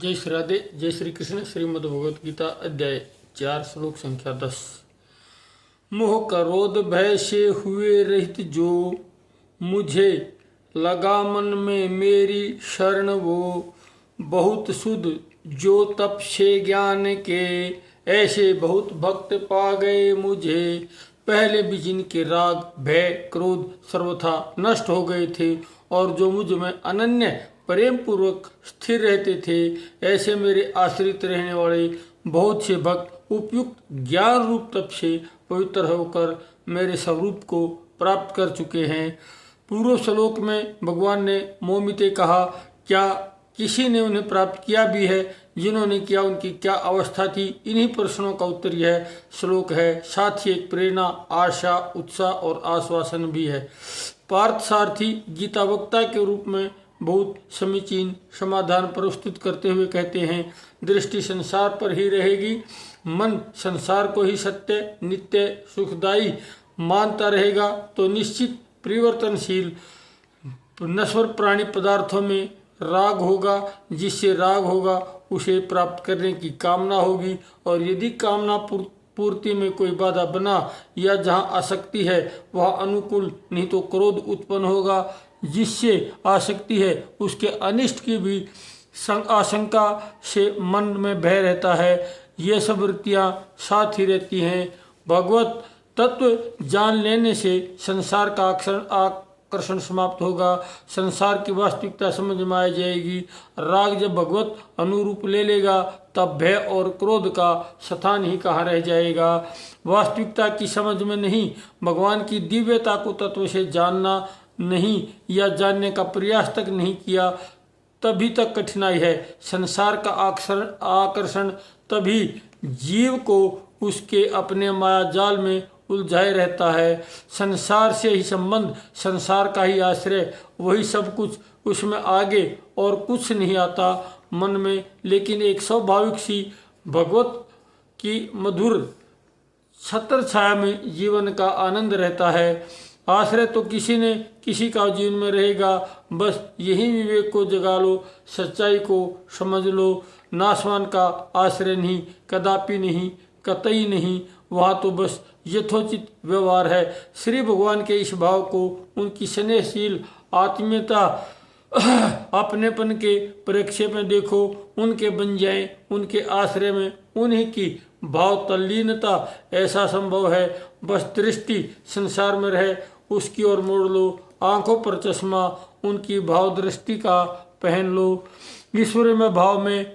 जय श्री राधे। जय श्री कृष्ण। श्रीमद् भगवत गीता अध्याय 4 श्लोक संख्या 10। मोह क्रोध भय से हुए रहित जो, मुझे लगा मन में मेरी शरण वो। बहुत सुध जो तप से ज्ञान के, ऐसे बहुत भक्त पा गए मुझे। पहले भी जिनके राग भय क्रोध सर्वथा नष्ट हो गए थे, और जो मुझ में अनन्य प्रेम पूर्वक स्थिर रहते थे, ऐसे मेरे आश्रित रहने वाले बहुत से भक्त उपयुक्त ज्ञान रूप तप से पवित्र होकर मेरे स्वरूप को प्राप्त कर चुके हैं। पूर्व श्लोक में भगवान ने मोमिते कहा, क्या किसी ने उन्हें प्राप्त किया भी है? जिन्होंने किया उनकी क्या अवस्था थी? इन्हीं प्रश्नों का उत्तर यह श्लोक है। साथ ही एक प्रेरणा, आशा, उत्साह और आश्वासन भी है। पार्थसारथी गीता वक्ता के रूप में बहुत समीचीन समाधान प्रस्तुत करते हुए कहते हैं, दृष्टि संसार पर ही रहेगी, मन संसार को ही सत्य, नित्य, सुखदायी मानता रहेगा तो निश्चित परिवर्तनशील नश्वर प्राणी पदार्थों में राग होगा। जिससे राग होगा उसे प्राप्त करने की कामना होगी, और यदि कामना पूर्ति में कोई बाधा बना या जहाँ आसक्ति है वह अनुकूल नहीं तो क्रोध उत्पन्न होगा। जिससे आसक्ति है उसके अनिष्ट की भी आशंका से मन में भय रहता है। ये सब वृत्तियाँ साथ ही रहती हैं। भगवत तत्व जान लेने से संसार का आकर्षण समाप्त होगा, संसार की वास्तविकता समझ में आ जाएगी। राग जब भगवत अनुरूप ले लेगा तब भय और क्रोध का स्थान ही कहाँ रह जाएगा। वास्तविकता की समझ में नहीं, भगवान की दिव्यता को तत्व से जानना नहीं या जानने का प्रयास तक नहीं किया, तभी तक कठिनाई है। संसार का आकर्षण तभी जीव को उसके अपने माया जाल में उलझाए रहता है। संसार से ही संबंध, संसार का ही आश्रय, वही सब कुछ, उसमें आगे और कुछ नहीं आता मन में। लेकिन एक स्वाभाविक सी भगवत की मधुर छत्र छाया में जीवन का आनंद रहता है। आश्रय तो किसी न किसी का जीवन में रहेगा, बस यही विवेक को जगा लो, सच्चाई को समझ लो। नाशवान का आश्रय नहीं, कदापि नहीं, कतई नहीं, वहाँ तो बस यथोचित व्यवहार है। श्री भगवान के इस भाव को, उनकी स्नेहशील आत्मीयता, अपनेपन के प्रक्षेप में देखो। उनके बन जाएं, उनके आश्रय में उन्हीं की भाव तल्लीनता, ऐसा संभव है। बस दृष्टि संसार में रहे उसकी ओर मोड़ लो, आंखों पर चश्मा उनकी भाव दृष्टि का पहन लो। ईश्वर में भाव में